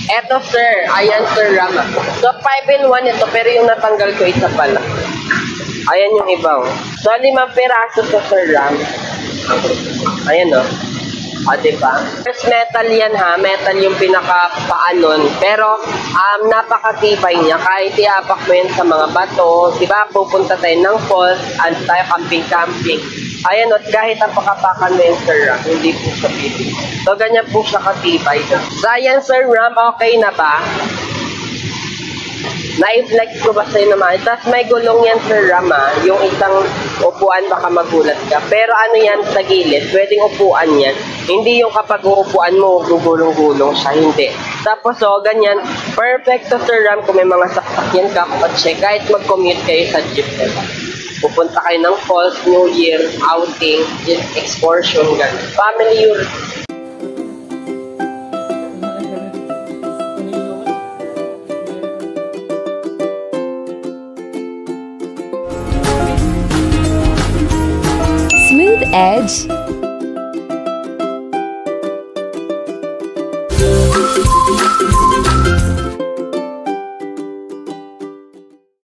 Eto sir, ayan sir Rama. So 5-in-1 ito pero yung natanggal ko isa pala. Ayan yung iba oh. So 5 piraso to sir Ram. Ayan oh. Diba? First metal yan ha, metal yung pinaka-paanon. Pero napakatibay niya. Kahit iapak mo yan sa mga bato, diba? Pupunta tayo ng falls, tayo camping-camping. Ayan o, kahit napakapakan mo yung sir Ram, hindi po siya pili. So, ganyan po siya katibay. So, ayan sir Ram, okay na ba? Na-flex ko ba sa'yo naman? Tapos may gulong yan sir Ram ha. Yung isang upuan baka magulat ka. Pero ano yan sa gilid, pwedeng upuan yan. Hindi yung kapag uupuan mo, gugulong-gulong siya. Hindi. Tapos ganyan. Perfect to sir Ram kung may mga saksak yan ka. Kahit mag-commute kayo sa jeep. Pupunta kayo ng falls, New Year, outing, excursion, gano'n. Family use. Smooth edge.